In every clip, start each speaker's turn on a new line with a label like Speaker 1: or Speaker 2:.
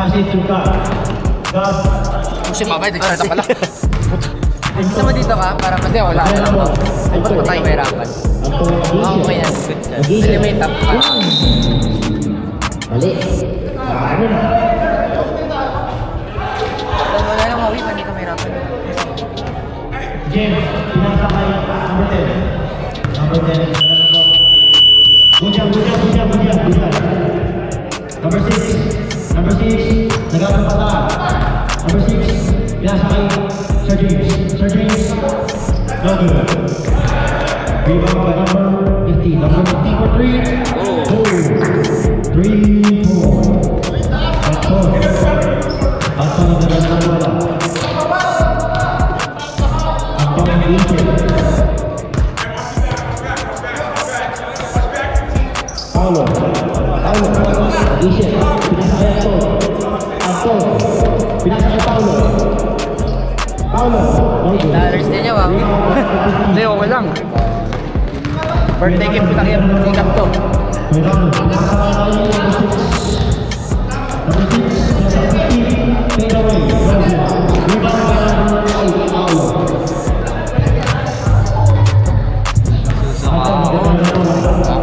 Speaker 1: Pass it to God. God.
Speaker 2: Pusin pa ba? Nag-start na pala. Gusto mo dito ka? Para kasi wala ka lang ba? Ay, ba't ba tayo mahirapan? Okay yan. Good. May tap ka.
Speaker 1: Mali.
Speaker 2: Wala lang mawin, hindi ka mahirapan.
Speaker 1: James, pinasakay number 10. Number 10. Bujang. Number 6. Nagkakapataan. Number 6. Pinasakay Sir James. No good. Rebound by number 15. Number 15 for 3. Oh. 3-4. Atau dengan bola. Atau Egypt. Paulo. Egypt. Pinasakay Atau. Pinasakay Paulo.
Speaker 2: Dollars din niya, wow.
Speaker 3: Hindi, okay lang. Birthday gift ko na kaya ikap to.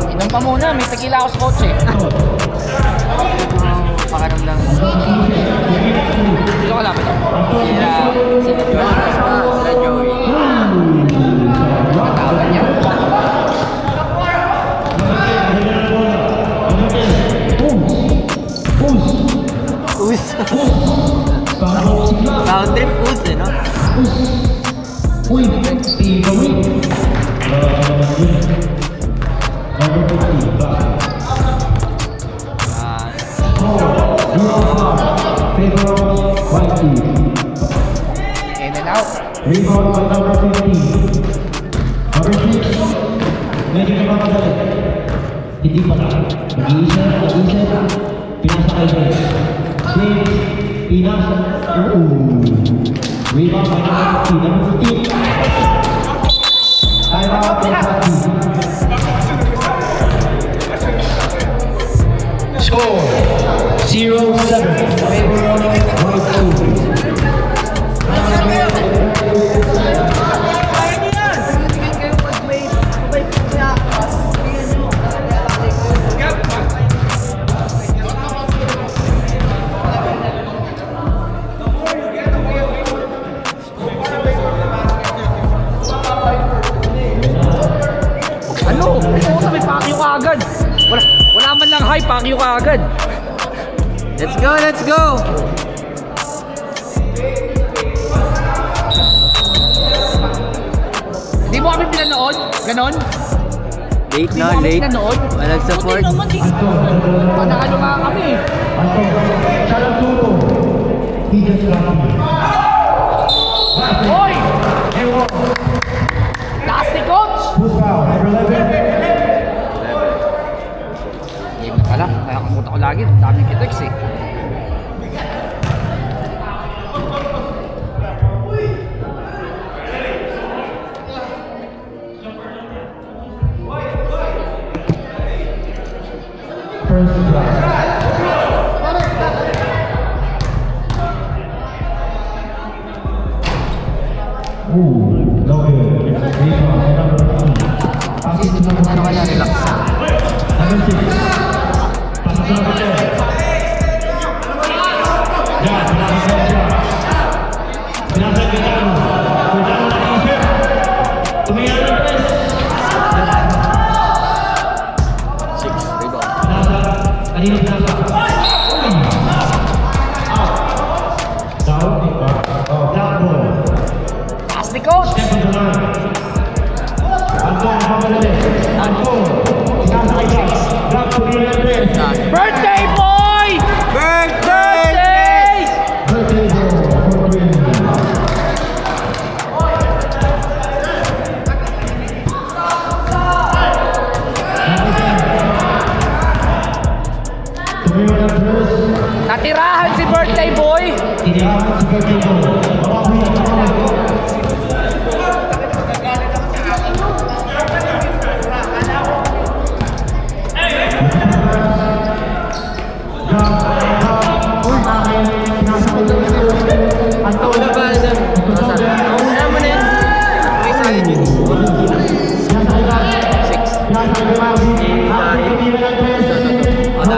Speaker 2: Inom pa muna, may tequila ako sa kotse. Pakaram lang. Dito ka lapit ako. Sila Joey. Sila Joey. Katawan niya. Sound trip us eh, no?
Speaker 1: Uy, Steve. Number 15, back. Favor white team.
Speaker 2: In and out.
Speaker 1: Rebound by number 15. Number 6. Medyo nagpapadali. Hindi pa na. Nag-iisa. Pinasakay siya. James. Pinasa. Rebound by number 15. Time out by number 15. Score 0-7. Favor of white team.
Speaker 3: Ano? Oo, may pakyo ka agad. Wala man lang high, pakyo ka agad.
Speaker 2: Let's go!
Speaker 3: Hindi mo kami pinanood? Ganon?
Speaker 2: Late
Speaker 3: Hindi mo kami pinanood?
Speaker 2: Walang support.
Speaker 3: Panalo nga kami. Hoy! Last ni coach! Game na pala. Nakakakuta ko lagi. Daming kitex eh.
Speaker 2: Ano kaya relax?
Speaker 3: Last ni coach! Birthday boy! Birthday! Natirahan si birthday boy!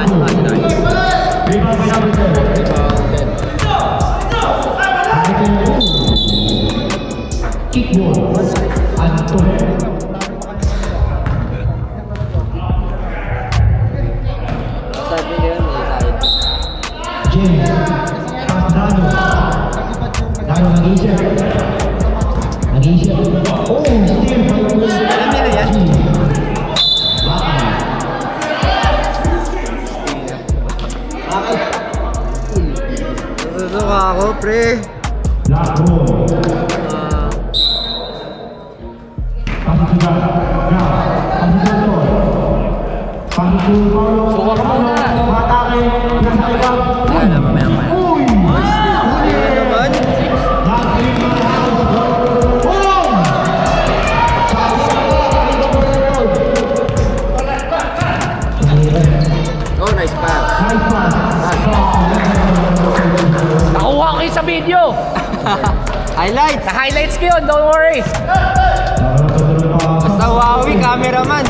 Speaker 2: Ano ba sila?
Speaker 1: Rebound by number 10. Kickball. Anton.
Speaker 2: Sabi nila may side.
Speaker 1: James. Dano. Dano nag-iisip. Nag-iisip. Oh, steal by
Speaker 3: Alam nila yan. Nasusuka ako, pre.
Speaker 1: Black ball. Pasisugan. Now, pasisugan ko. Pasisugan ko.
Speaker 2: Suka ka muna.
Speaker 1: Matake. Nasa ibang.
Speaker 2: Wala, mamaya pa.
Speaker 1: Uy!
Speaker 3: Ano naman?
Speaker 1: Last three man house. Boom!
Speaker 2: Oh, nice pass.
Speaker 1: Nice pass.
Speaker 4: Nakuha ko yun sa video.
Speaker 3: Highlights!
Speaker 4: Na-highlights ko yun, don't worry.
Speaker 3: Basta Huawei, cameraman.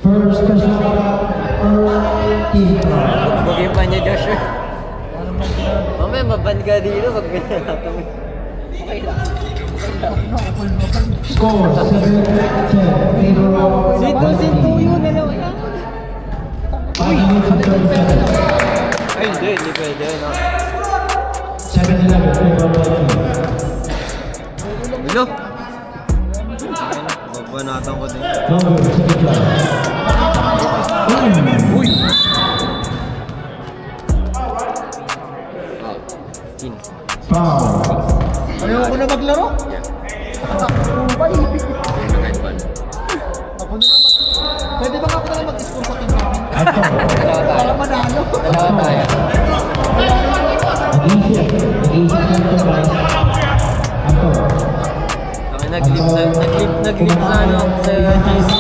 Speaker 1: First personal foul, first team foul.
Speaker 2: Bugay pa niya, Joshua. Mamaya, maban ka dito pag pinatapos.
Speaker 1: Score 7-10. Favor of
Speaker 2: Sinto yun, dalawa yan.
Speaker 1: 5 minutes and 30 seconds.
Speaker 3: Ay, hindi pwede, no?
Speaker 1: 7-11. Favor of team.
Speaker 3: Hello? Babanatan ko din.
Speaker 1: Number 7
Speaker 2: Uy!
Speaker 1: foul.
Speaker 5: Ayoko na maglaro. Pwede ba ako na mag-score sa team namin? Para manalo.
Speaker 2: Dalawa tayo.
Speaker 1: Nag-iisip. Nag-iisip ng ito, guys. Anto.
Speaker 2: Kami nag-lift sa ano, sa GC.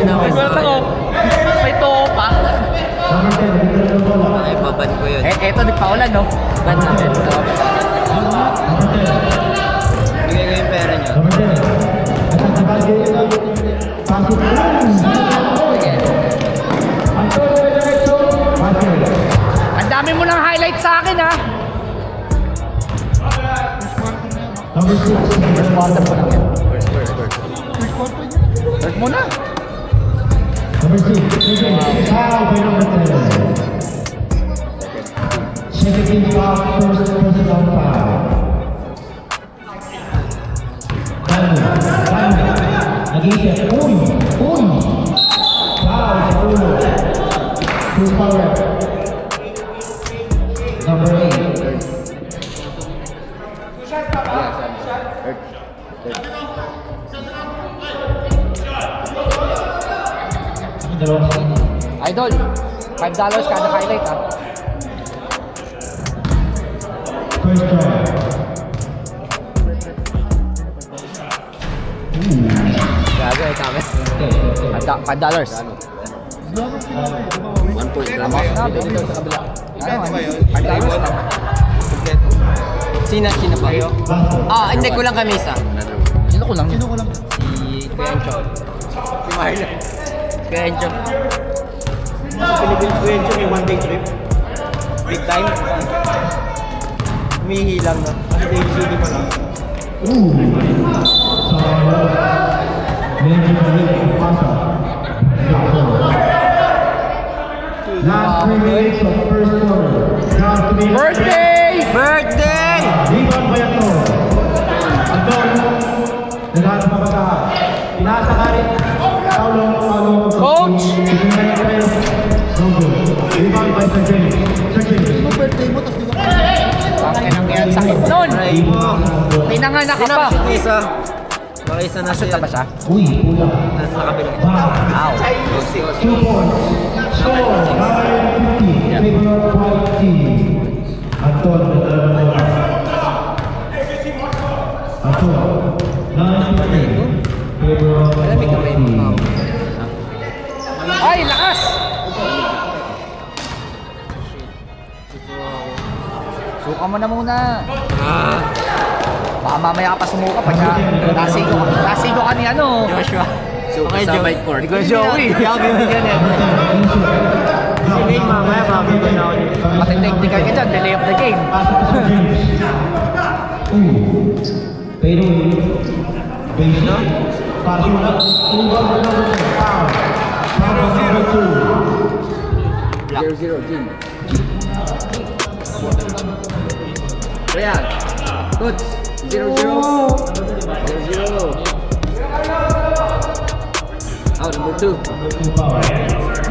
Speaker 4: Ay, wala ko. May too pa.
Speaker 1: Number 10. Victor Angola.
Speaker 2: Ay, baban ko yun.
Speaker 4: Eto, nagpaulan, no?
Speaker 2: Ban natin.
Speaker 1: Number 10.
Speaker 3: Bigay ko yung pera niya.
Speaker 1: Number 10. Attack the basket. Pass it. Anto, diretso. Basket.
Speaker 4: Ang dami mo ng highlight sa akin, ha?
Speaker 1: Number 6.
Speaker 4: Quarter pa lang yan. Start mo na.
Speaker 1: Number 6. Foul by number 10. Second team foul. First personal foul. Dano. Nag-iisip. Uy! Foul sa ulo. Full power. Number 8. Dalawang sino.
Speaker 4: Idol, $5 kada highlight, ha?
Speaker 1: First try.
Speaker 2: Gago, ay kami.
Speaker 4: $5.
Speaker 2: One point.
Speaker 4: Na, bili daw sa kabila. $5 lang.
Speaker 2: Sina pa? Ah, hindi ko lang kami isa.
Speaker 4: Sino ko lang?
Speaker 2: Si Kuya Encho. Si Marlon. Kuya Encho.
Speaker 3: Philippines Quencho, may one-day trip. Big time. Humihi lang, no? Kasi Daily City pa lang.
Speaker 1: Last 3 minutes of first quarter. Now to be
Speaker 4: Birthday!
Speaker 3: Birthday!
Speaker 1: Rebound by Anton. Anton. Naghahanap pa ba ka? Pinasa ka rin. Paulo.
Speaker 4: Coach!
Speaker 1: No good. Rebound by Sir James. Sir James.
Speaker 5: Yung birthday mo, tapos di ba?
Speaker 4: Sakit ng yan, sakit nun!
Speaker 3: Aray mo.
Speaker 4: Pinanganak ka pa!
Speaker 3: Sinakit isa.
Speaker 4: Nakaisa na
Speaker 2: Nashoot na ba siya?
Speaker 1: Uy, kulang.
Speaker 4: Nasa kabilang.
Speaker 2: Wow.
Speaker 1: 2 points. Score, 9-50. Favor of white team. Anton, Anton, 9-50. Favor of white team.
Speaker 2: Ay, lakas! Suka mo na muna. Baka mamaya ka pa sumuka pagka nasigo ka ni ano.
Speaker 4: Joshua.
Speaker 2: Suka sa bite court.
Speaker 4: Hindi ko Joey. Hindi ako bibigyan eh. Si Wayne mamaya mabibigyan ako dito.
Speaker 2: Matitechnical ka dyan, delay of the game.
Speaker 1: Pero basic. Pasok na. Number 2.
Speaker 2: 0-0, Jim. Kaya, Toots, 0-0. 0-0. Oh, number 2.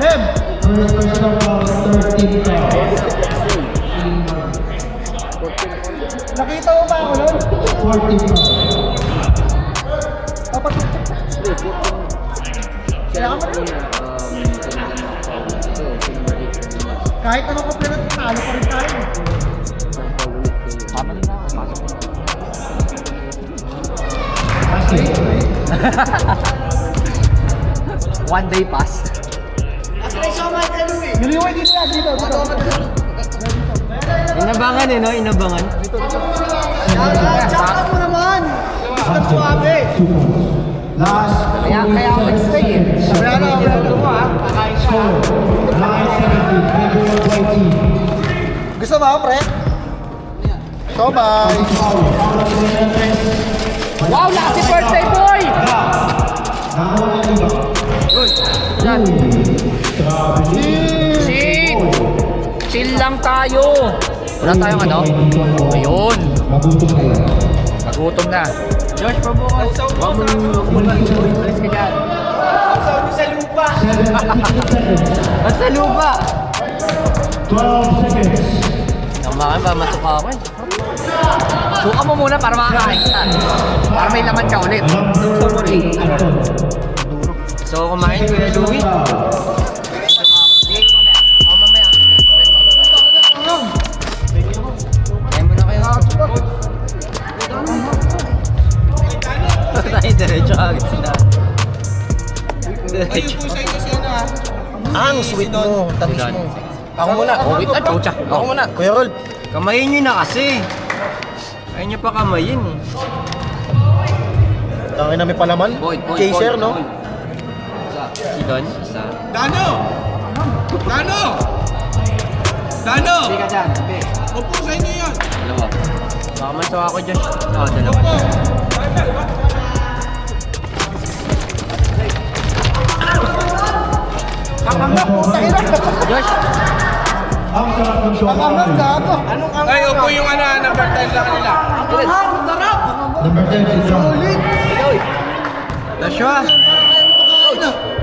Speaker 5: Mem!
Speaker 1: First personal foul, 13 fouls.
Speaker 5: Nakita mo ba ako nun?
Speaker 1: 14 fouls.
Speaker 5: Dapat kaya ka mo nun. Kahit anong kapila, talo pa rin tayo.
Speaker 2: Tama na ako, pasok na. One day pass.
Speaker 5: Niliway dito na, dito.
Speaker 4: Inabangan eh, no? Inabangan.
Speaker 5: Tsaka mo naman! Mr. Suave!
Speaker 1: Last
Speaker 2: Kaya ako nag-stay eh.
Speaker 5: Wala na, mo ha.
Speaker 1: score, 9-17. Favor of white team.
Speaker 5: Gusto mo, pre? Somay!
Speaker 2: Wow, lakas si birthday boy!
Speaker 1: Nakakuha ng iba.
Speaker 2: Yan. Chill! Chill lang tayo. Wala tayong ano? Ayun.
Speaker 1: Mabuto kayo.
Speaker 2: Nagutom na.
Speaker 4: Josh, pabukas.
Speaker 2: Huwag mo alis ka dyan.
Speaker 1: 17 seconds.
Speaker 4: At sa lupa.
Speaker 1: 12 seconds.
Speaker 2: Namakan ba? Masuka ako eh. Suka mo muna para makakain ka. Para may laman ka ulit.
Speaker 1: Number 8, Anton.
Speaker 4: So, kumain ko na Louie.
Speaker 2: Oh, mamaya. Kaya mo na kayo.
Speaker 4: Tayo diretso agad sila. Diretso.
Speaker 5: Ang sweet mo, tamis mo.
Speaker 4: Ako muna.
Speaker 2: Okay, ay, pucha.
Speaker 4: Ako muna. Kuya Rol. Kamayin nyo na kasi. Ayaw nyo pa kamayin eh.
Speaker 5: Tangin na may palaman.
Speaker 2: Boyd,
Speaker 5: Chaser, no?
Speaker 4: Si Don, isa.
Speaker 6: Dano! Dano! Dano!
Speaker 2: Hindi ka dyan.
Speaker 6: Upo sa inyo yun!
Speaker 2: Dalawa.
Speaker 4: Baka mansawa ako, Josh. Oo, dalawa.
Speaker 6: Upo!
Speaker 4: Josh,
Speaker 1: Ang sarap ng show.
Speaker 5: gago.
Speaker 6: Ay, upo yung number 10 sa kanila.
Speaker 1: Number 10, si John.
Speaker 4: Joshua.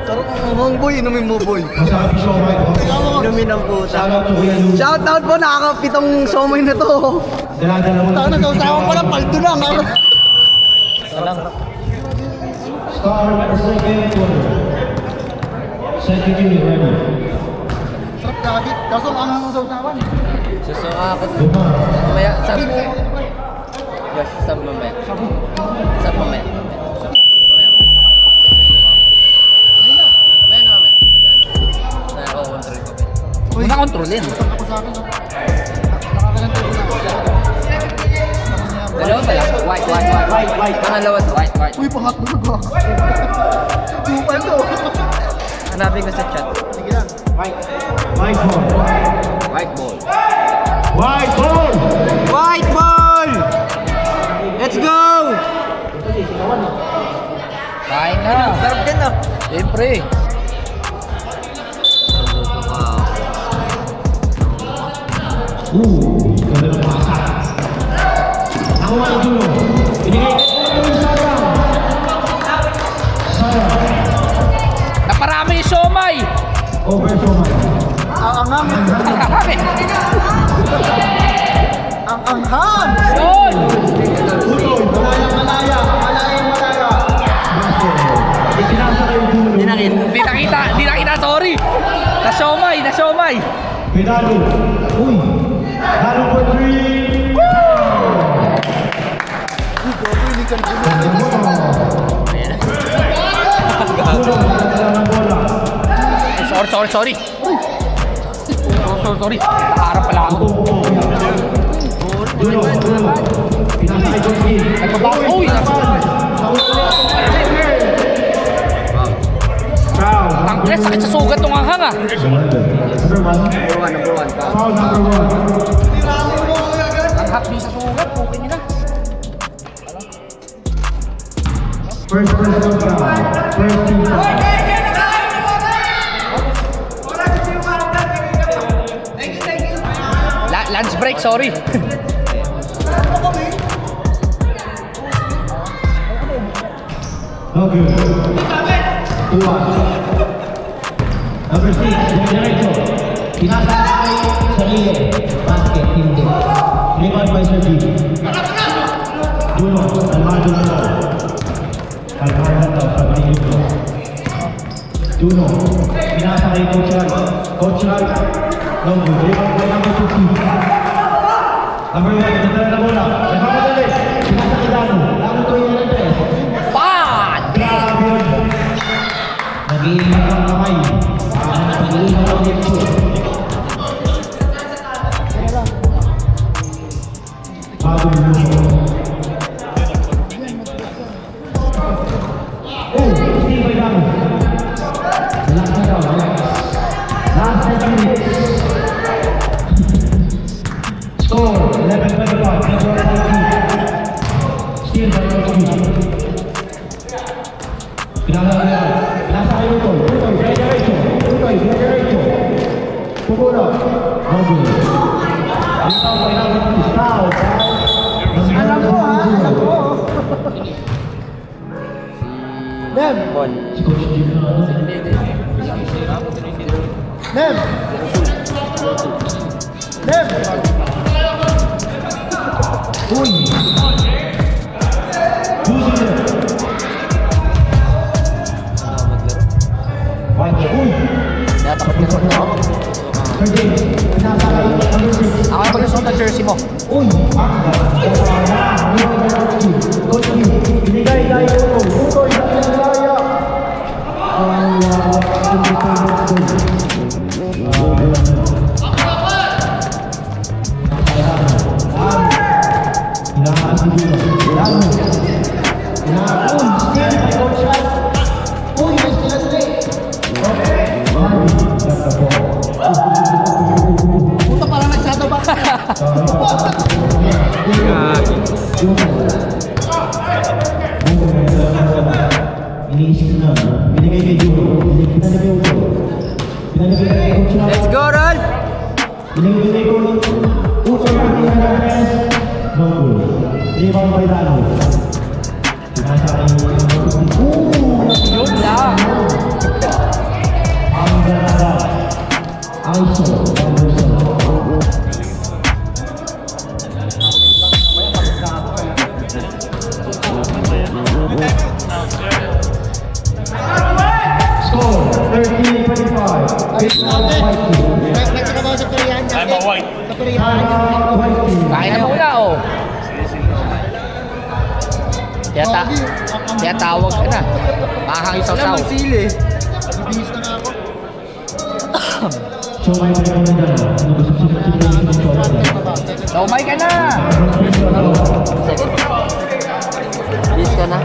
Speaker 5: Sarap ang umong boy, inumin mo boy.
Speaker 1: Masarap yung show, right?
Speaker 4: Inumin ang puta.
Speaker 1: Shoutout to Kuya Lou.
Speaker 5: Shoutout po, nakakapitong somay na to.
Speaker 1: Dala-dala mo
Speaker 5: Taka na, sausawan pa lang, paldo lang.
Speaker 1: Start the second quarter. Second unit, ready.
Speaker 5: Sarap gagit. Kaso ang sausawan.
Speaker 4: Susuka ako.
Speaker 1: Lima.
Speaker 2: Mamaya, sab. Josh, sab mamaya. Sab mamaya. Una kontrolin. Dalawa ba lang? White. Pangalawa to. White.
Speaker 5: Uy, pangat mo na ba? Tupal to.
Speaker 4: Hanapin ko sa chat.
Speaker 5: Sige lang.
Speaker 1: White ball.
Speaker 2: White ball.
Speaker 1: White ball!
Speaker 4: White ball! Let's go!
Speaker 2: Kain na.
Speaker 4: Sarap din ah.
Speaker 2: Siyempre.
Speaker 1: Ganda ng pasa. Nakuha ng dulo. Binigay ko yung sayang. Sayang.
Speaker 2: Naparami yung siomay.
Speaker 1: Over so much.
Speaker 5: Ang anghang.
Speaker 2: Naparami.
Speaker 5: Ang anghang.
Speaker 2: Yun.
Speaker 1: Utoy, malayang malaya. Malayang malaya. Pinasakay yung Juno.
Speaker 3: Di nakita, sorry. Na-siomay.
Speaker 1: Pedalo. Uy. Dalo for 3.
Speaker 3: Sorry. Harap pala ako.
Speaker 1: Juno. Pinasakay yung Juno.
Speaker 3: Nagbabago. Uy!
Speaker 1: Foul.
Speaker 3: Tangkles, sakit sa sugat tong hanghang ah.
Speaker 1: Number 1. Foul number 1.
Speaker 3: Ang happy sa sugat, okay nila.
Speaker 1: First personal foul. First team foul.
Speaker 3: Lunch break, sorry.
Speaker 1: No good. 2-1. Number 6, Generito. Pinasakay sarili. Basket, hindi. Rebound by Sergi. Juno, Almado na to. Almado na to, sabi ni Juno. Juno, pinasakay Coach Rag. Coach Rag. No good. Rebound by number 2. Number 1, pinatala na bola. Nagpapadali. Pinasakay Lano. Lano to yung Andres. Grabe yun. Nag-iingat ang kamay. Nag-iingat ang lipso. Bagong luso. Steve Aydano. Relax na daw, relax. Last 10 minutes. Score, 11-25. Still by Rocky. Pinasa kayo ito. Diretso. Pumula. Rogo. Ikaw, kailangan ng foul. Alam ko. Nem. Si Coach Jim na ano? Nem. Uy. Busi.
Speaker 3: Natakot ka sa ako. Ako yung pag-suot ng jersey mo.
Speaker 1: Uy! Binigay dahil ito. Butoy sa pinagaya. Hinahaan si Juno. Hinahaan. Still by Coach Rag. Uy! May still at
Speaker 5: Puta, parang nagsado ba?
Speaker 1: Iniisip na. Binigay kay Juno. Pinalagay ito. Pinalagay kay Coach Rag.
Speaker 3: Let's go, Ron!
Speaker 1: Binigay kay Coach. Uso natin na Andres. No goal. Rebound by Lano. Pinasakay
Speaker 3: Yun lang!
Speaker 1: ang ganda. Also, Anderson. Score 13-25.
Speaker 5: Nagtrabaho sa Korean.
Speaker 6: I'm a white.
Speaker 5: Sa Korean.
Speaker 3: Kaya na muna, oh. Kaya tawag ka na. Makakakisaw-saw.
Speaker 5: Bibihis na nga ako.
Speaker 1: So, may pagkakas na dyan. Ano gusto
Speaker 3: Umay ka na! Bis ka na?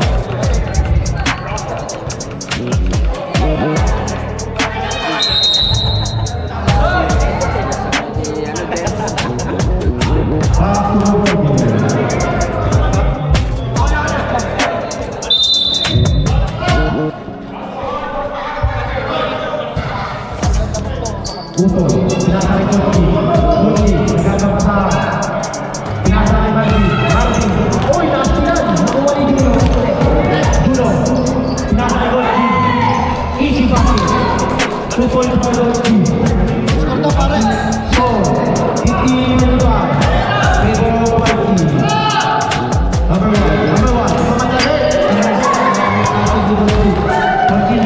Speaker 1: Utoy, pinasakay Kochi. Kochi, nagkakapasa. Pinasakay Martin. Martin. Uy, nasiyan! Nakuha ni Juno. Juno, pinasakay Kochi. Easy basket. 2 points for Kochi.
Speaker 5: Score daw pare.
Speaker 1: So, 15-25. Favor of Kochi. Number 1. Pamadali. Kochi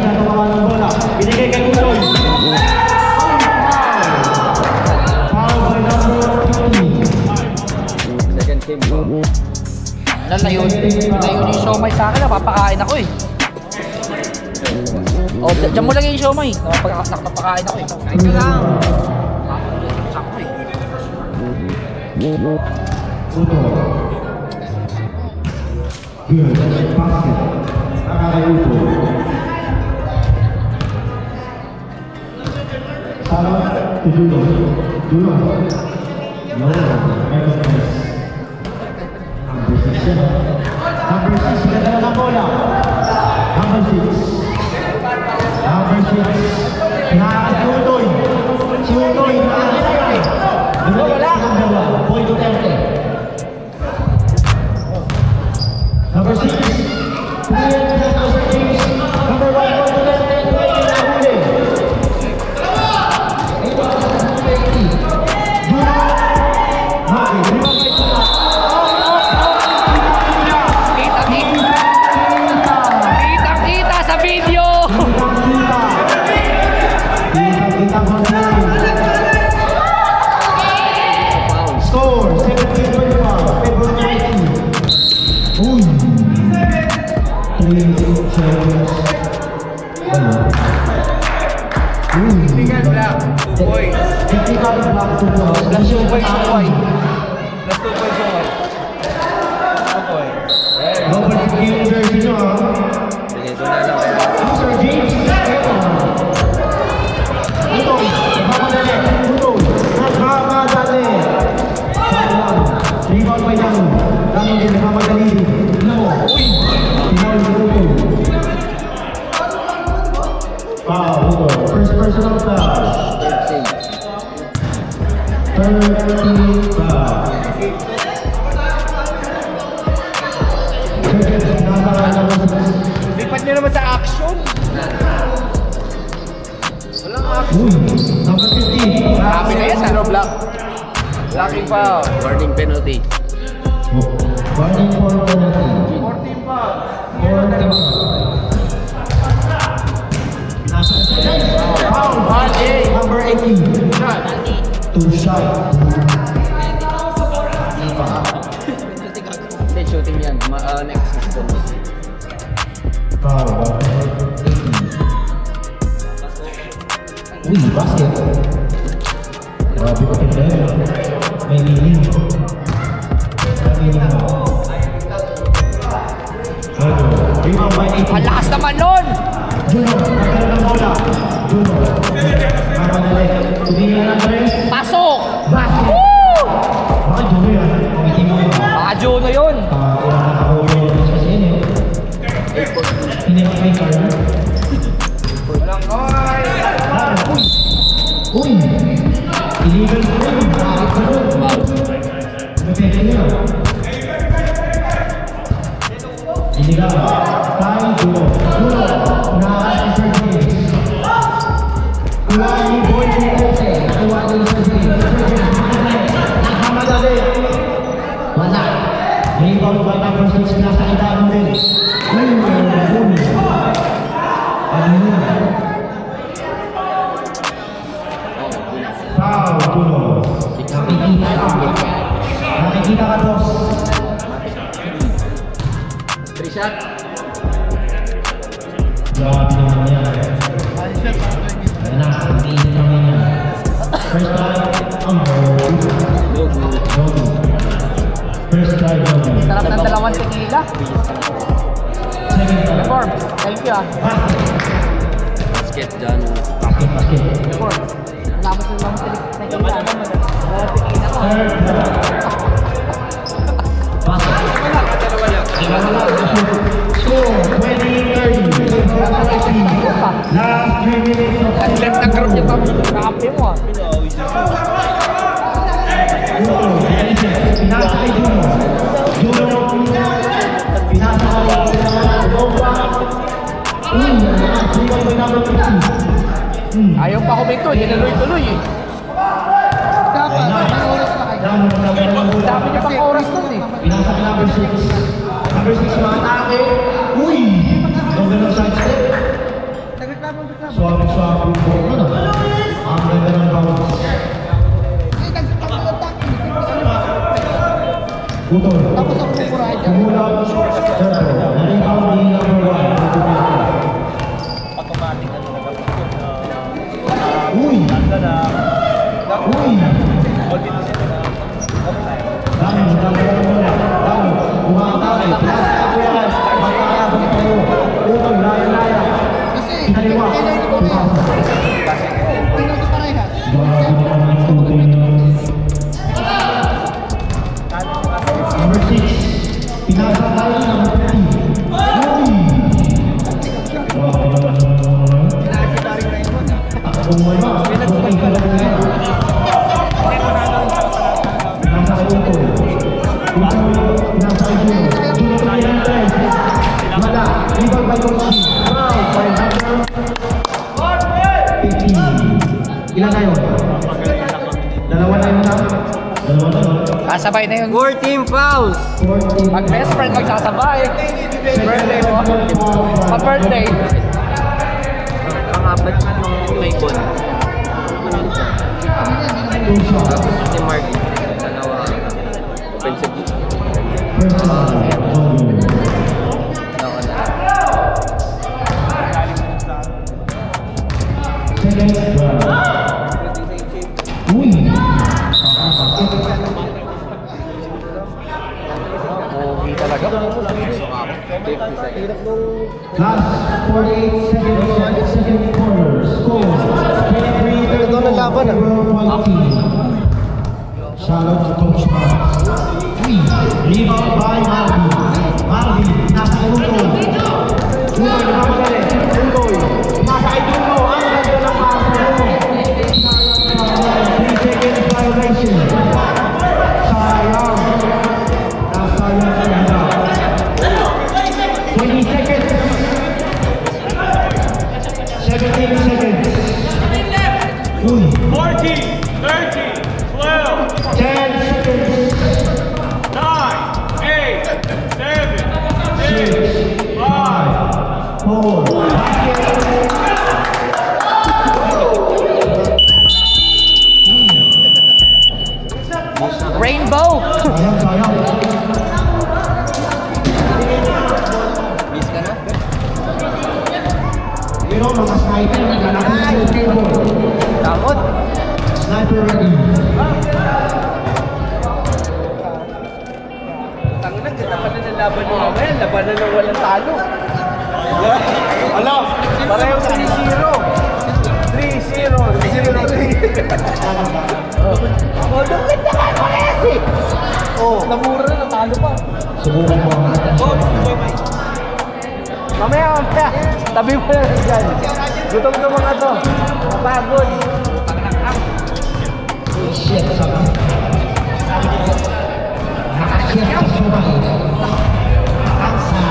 Speaker 3: Oh, dyan mo lang yung siomay. Nakapakain ako eh. Kain ka lang. Sakto eh.
Speaker 1: Uno. Good. Basket. Nakakayupo. Salah to Juno. Juno. No. Recognize. Number 6. Number 6. Ganda na ng bola. Number 6. Number 6. Nakakatuloy. Si Utoy. Nakakatuloy. Wala. Number 1. Boy Duterte. Number 6. Number 1. Boy Duterte. Nahuli.
Speaker 3: Kita sa video!
Speaker 1: Score 17-25. February 19. Uy! 3 seconds.
Speaker 6: Tingnan lang. 2 points.
Speaker 1: 55 black to the
Speaker 6: Last 2 points, Suway. Last 2 points, Suway. 2 points.
Speaker 1: Robert yung jersey nyo ha.
Speaker 2: Sige, doon na lang kaya.
Speaker 1: Sir James. Utoy. Nagmamadali. Utoy. Nagmamadali. Sayang. Rebound by Dano. Dano din nagmamadali. Tignan mo. Tinawag si Utoy. Wow, Utoy. First personal foul. 13 foul.
Speaker 6: Lipat niyo naman sa action.
Speaker 1: Uy, number 15.
Speaker 6: Happy na yan, zero block. Blocking foul.
Speaker 2: Warning penalty.
Speaker 1: Warning for penalty.
Speaker 6: 14 foul.
Speaker 1: Foul. Number 18.
Speaker 6: Shot.
Speaker 1: Two shot.
Speaker 2: Hindi, shooting yan. Next is penalty.
Speaker 1: Foul. Uy, basket. Grabe ko tingnan. May meaning. May meaning ba? Rebound by 18.
Speaker 3: Ang lakas naman nun!
Speaker 1: Juno, magkano ng bola? Juno. Mamadali. Tumingin ng tres.
Speaker 3: Pasok!
Speaker 1: Basket. Baka Juno yan. Hindi mo yun.
Speaker 3: Baka Juno yun!
Speaker 1: Ilang nakahuli yun sa sinin eh. Hindi mo kay Carlo. Uy! Illegal po yun. Bakit ka nun? Mapeke nyo. Illegal. Tayo, Juno. Juno. Unahan si Sir James. Kuwani, boy, Duterte. Kuwani, Sir James. Sir James. Nakamadali. Wala. Rebound by number 6 na sa idaran din. Uy! Ano yun? Foul, Juno. Nakikita ka. Nakikita ka, boss.
Speaker 2: 3 shot.
Speaker 1: Grabe naman yan. Yan na, ang init naman yan. First try,
Speaker 2: No good.
Speaker 1: Gogi. First try, Gogi.
Speaker 3: Sarap ng dalawang tequila.
Speaker 1: Second try.
Speaker 3: Form, thank you ah.
Speaker 2: Basket dyan.
Speaker 1: Basket, basket.
Speaker 3: Form, naman sa dalawang tequila. Tequila ko.
Speaker 1: Third try. Basket. Score, 20-30. Last 3 minutes of
Speaker 3: Ang left ng group niya pa. Kakampi mo ah.
Speaker 1: Juno. Pinasa kay Juno. Juno. Pinasa kay Juno. Uy, rebound by number 15.
Speaker 3: Ayaw pa kumito, hinaloy-tuloy eh.
Speaker 5: Dapat, may oras na kayo.
Speaker 3: Dami niya pang oras nun eh.
Speaker 1: Pinasa kay number 6. Number 6 maatake. Uy! Ganda ng side step.
Speaker 5: Nagreklamo.
Speaker 1: Swag-swag yung ball na. Ang ganda ng bounce. Utol.
Speaker 5: Tapos ako pupurahin niya.
Speaker 1: Kumula. Siyempre, na-rebound ni number 1. Uy! Uy! Dami, umakatake. Pinasok yan. Magkakabot kayo. Utoy, laya-laya.
Speaker 5: Kasi,
Speaker 1: Kaliwa.
Speaker 5: kailangan ko rin. Tingnan ko parehas.
Speaker 1: Grabe naman ang tutoy na. Number 6. Pinasa tayo ng 30. Uy! Grabe naman ang Akong wala. Bukay ka lang na. Pinasa kayo ito. Pinasa kayo. Juno na yan guys. Wala. Ibang by Coach. Wow. By number 15. Ilan tayo? Dalawa na yun na. Dalawa na yun.
Speaker 3: Kasabay na yun.
Speaker 4: 14 fouls!
Speaker 1: 14.
Speaker 3: Pag best friend magsasabay. Birthday mo. Pa-birthday.
Speaker 4: Pangapat nung may bon.
Speaker 1: Two shots.
Speaker 4: Si Mark. Dalawa. Offensive.
Speaker 1: First round. Second round. Uy!
Speaker 3: Pogi talaga.
Speaker 1: Last 48 seconds, second quarter. Score. 23-34.
Speaker 6: Ito na laban, ah.
Speaker 1: Shout out to Coach Marks. Uy! Rebound by Marvin. Marvin, nasa Utoy. Utoy, nakamadali. Utoy. Nasa Utoy. Ang ganda ng pasa mo. 3 seconds violation. Sayang. Nasayang sa ganda. 20 seconds. 17 seconds. Uy.
Speaker 7: 14, 13, 12,
Speaker 1: 10 seconds.
Speaker 7: 9, 8, 7, 6, 5.
Speaker 1: 4.
Speaker 3: Rainbow.
Speaker 1: Sayang, sayang.
Speaker 2: Miss ka na?
Speaker 1: Pero mga sniper, naglalaki sa table.
Speaker 4: Takot!
Speaker 1: Sniper ready.
Speaker 4: Tanginan, ganda pa na ng laban mo ngayon. Labanan ng walang talo.
Speaker 6: Ano?
Speaker 4: Pareho 3-0. 3-0. 3-0. Oh, lumit na ka parehas eh! Oh,
Speaker 3: Namura na, natalo pa.
Speaker 1: Subukan mo ang natin.
Speaker 4: mamaya. Tabi mo na dyan. Gutom ka mga to. Napagod.
Speaker 1: Shit, sama. Nakashit ang sumay. Nakaksa.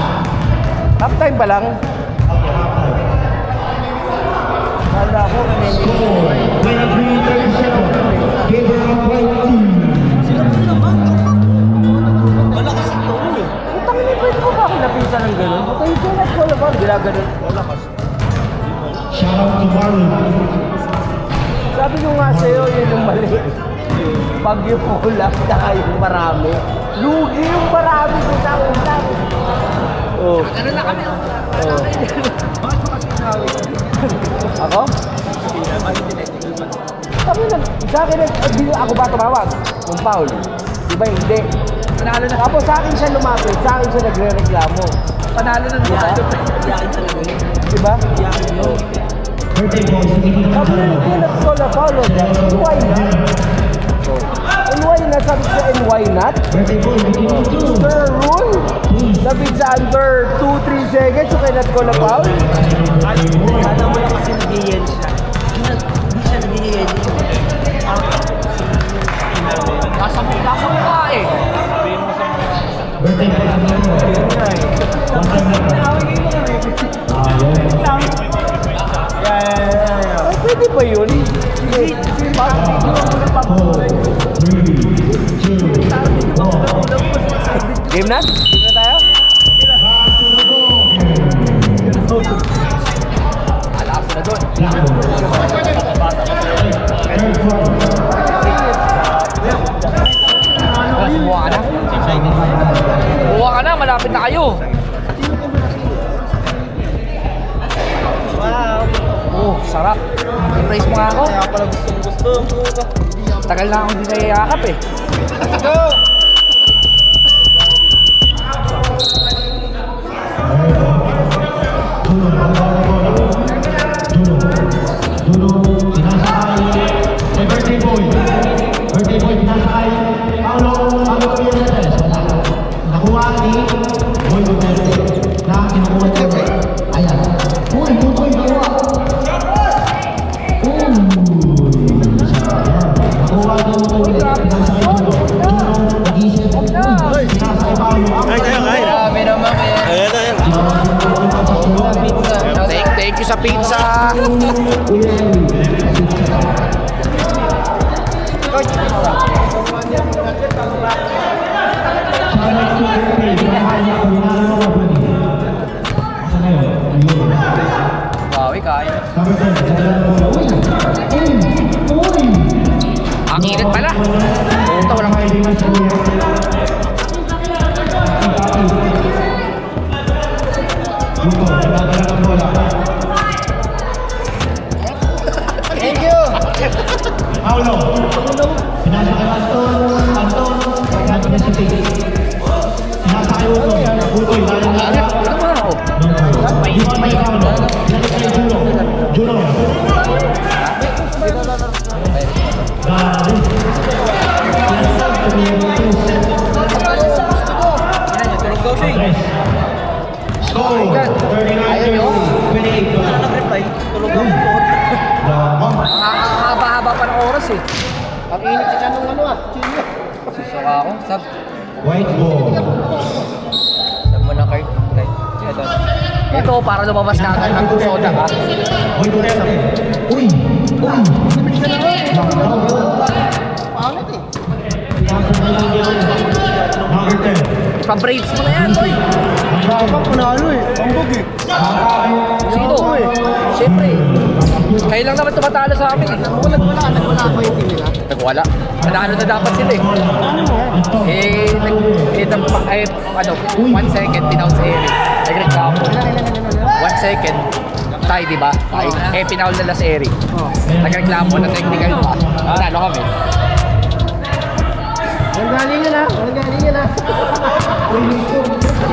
Speaker 4: Half time pa lang. Kala ko,
Speaker 1: Score. 23-37. Favor of white team.
Speaker 4: utang na pwede mo ba ako napisan ng gano'n? Buta yung sunat ko lang ba? Ginaganon.
Speaker 1: Shout out to Marlon.
Speaker 4: Sabi nyo nga sa'yo, yun yung mali. Pag yung ulap na yung marami. Lugi yung marami ko sa utang. Oh.
Speaker 3: Ano na kami?
Speaker 4: Ako? Sabi na, sa akin, ako ba tumawag? Yung foul. Diba hindi?
Speaker 3: Panalo na.
Speaker 4: Tapos sa akin siya lumapit, sa akin siya nagre-reklamo.
Speaker 3: Panalo na.
Speaker 4: Diba?
Speaker 1: Birthday boys, hindi ko naman
Speaker 4: Sabi
Speaker 1: dalawa.
Speaker 4: na, let's call a foul on that. Why not? And why not? Sabi siya, and why not?
Speaker 1: Birthday boy, hindi ko naman
Speaker 4: Is there a rule? Sabi sa under 2-3 seconds, you cannot call a foul?
Speaker 6: Alam mo lang kasi nag-iyen siya. Hindi siya nag-iyen.
Speaker 3: Nasa mukha eh.
Speaker 1: Birthday boy, hindi ko
Speaker 4: Ay, pwede ba yun? Game na? Game na tayo?
Speaker 3: Alakas na doon. Buwa ka na. Buwa ka na, malapit na kayo.
Speaker 6: Wow!
Speaker 3: Sarap. I-praise mo nga ako.
Speaker 6: Kaya pala gusto.
Speaker 3: Tagal na akong hindi naiakap eh.
Speaker 6: Let's go!
Speaker 1: Birthday boy, pinasakay. Paulo Fernandez. Nakuha ni Boy Duterte na kinukuha niya. Ayan. Uy, Butoy, nakuha. Nakuha ni Butoy. Pinasakay Juno. Nag-isip. Pinasakay Paulo.
Speaker 2: Grabe naman kaya.
Speaker 3: Thank you sa pizza.
Speaker 2: Bawi kaya.
Speaker 3: Ang init pala. Puta, walang
Speaker 6: Thank you!
Speaker 1: Paulo. Pinasakay Anton. Pinasakay Butoy.
Speaker 3: ano ba ako?
Speaker 1: May Juno.
Speaker 6: Tulog daw siya eh.
Speaker 1: Score 39-28.
Speaker 6: Nag-reply. Tulog daw.
Speaker 3: Ang haba-haba pa ng oras eh.
Speaker 5: Ang init siya nung ano chino.
Speaker 2: Susuka ako. Sab.
Speaker 1: White ball.
Speaker 2: Sab mo na card. Right. Ito.
Speaker 3: Ito, para lumabas ka agad ng soda ka.
Speaker 1: Boy Duterte. Uy!
Speaker 5: Pangit eh.
Speaker 1: Number 10.
Speaker 3: Pa-braids mo na yan, boy.
Speaker 6: Panalo eh. Pambog eh.
Speaker 3: Sino? Siyempre. Kayo lang naman tumatalo sa amin eh.
Speaker 5: Nagwala ako yung team nila.
Speaker 3: Nagwala. Nanalo na dapat sila eh. Ano, 1 second, pinaul sa Eric. Nag-reklamo. 1 second, tayo diba? Eh, pinaul nila sa Eric. Nag-reklamo na technical pa. Nanalo kami.
Speaker 5: Galing yan ah.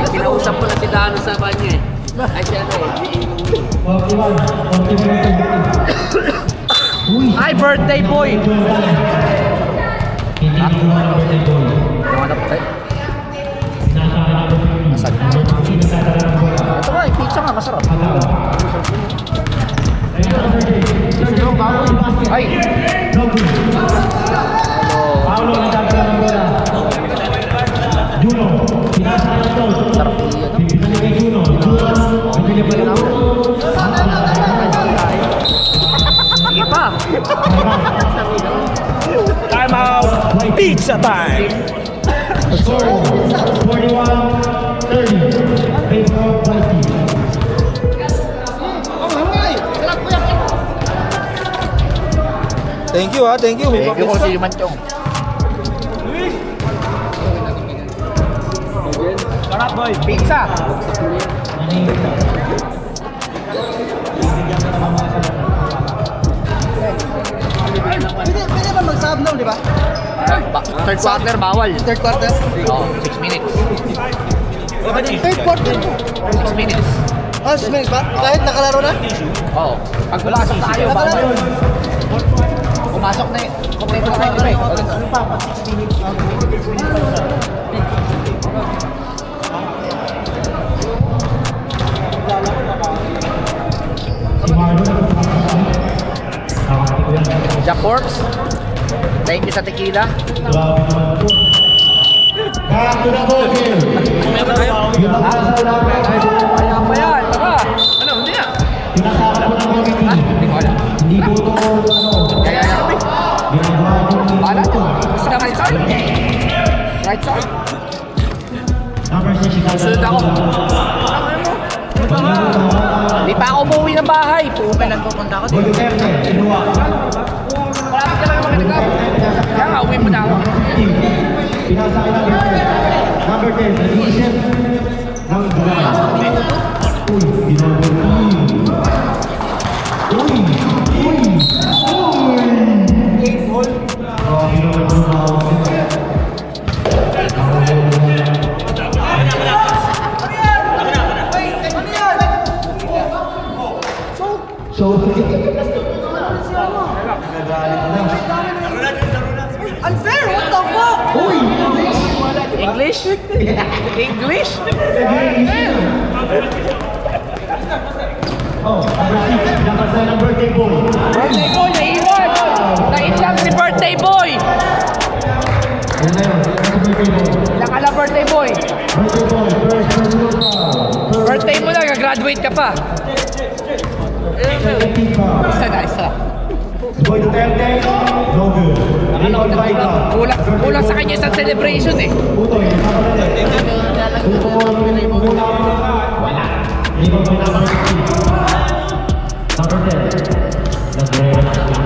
Speaker 2: Kinausap ko na si Dano sa kanya eh. Ay siya na eh.
Speaker 1: 41.
Speaker 3: Hi, birthday boy!
Speaker 1: Hindi ko na birthday boy.
Speaker 3: Nahanap tayo.
Speaker 1: Nasaan?
Speaker 3: Ito nga, pizza nga, masarap. Ay!
Speaker 1: Paulo, nagdadala ng bola. Juno, pinasakay ito.
Speaker 3: Sarap iyan.
Speaker 1: Pinasakay kay Juno. Bibili pa rin ako.
Speaker 3: Sige pa!
Speaker 7: Time out. Pizza time.
Speaker 1: Score 41-30. Favor of White team.
Speaker 6: Thank you ha, thank you.
Speaker 3: Thank you kung si Manchong.
Speaker 7: Sarap boy.
Speaker 3: Pizza!
Speaker 5: Pwede ba mag-sub di ba?
Speaker 3: Third quarter, bawal.
Speaker 5: Third quarter?
Speaker 3: Oo, 6 minutes.
Speaker 5: Third quarter.
Speaker 3: 6 minutes.
Speaker 5: 6 minutes ba? Kahit nakalaro na?
Speaker 3: Oo. Pag pumasok tayo, bawal yun. Pumasok na eh. Kompleto na tayo break.
Speaker 5: Ano pa? 6 minutes.
Speaker 3: Jack Forbes, thank you sa tequila.
Speaker 1: Back to the ball game. Yung asal namin.
Speaker 3: Kaya pa yan, tara.
Speaker 2: Ano, hindi na.
Speaker 1: Pinasakay ko ng White team.
Speaker 3: Hindi ko alam.
Speaker 1: Hindi ko ito
Speaker 3: Kaya yan.
Speaker 1: ginagawa ko ng
Speaker 3: Bahala nyo. Gusto na right side? Right side?
Speaker 1: Number 6.
Speaker 3: Susunod ako. Hindi pa ako umuwi ng bahay. Puta lang pupunta ako
Speaker 1: Boy
Speaker 3: dito.
Speaker 1: Duterte, kinuha.
Speaker 3: Malapit ka lang naman nag-up. Kaya nga, uwi mo na ako.
Speaker 1: Pinasakay ng number 10, nag-iisip ng Duran. Uy, ginagawa. So,
Speaker 5: Unfair! What the fuck?
Speaker 3: English? English?
Speaker 1: oh, number 10 boy.
Speaker 3: Birthday boy, naiwan! Nailang si birthday boy!
Speaker 1: Yun na yun, birthday boy.
Speaker 3: Ilang ka na birthday boy?
Speaker 1: Birthday boy, first personal foul.
Speaker 3: Birthday mo na, graduate ka pa.
Speaker 1: Second team foul.
Speaker 3: Isa na, isa.
Speaker 1: Boy Duterte, no good. Rebound by Ika.
Speaker 3: Kulang sa kanya isang celebration eh.
Speaker 1: Putoy, wala. Rebound by number 16. Number 10. Nag-relax lang.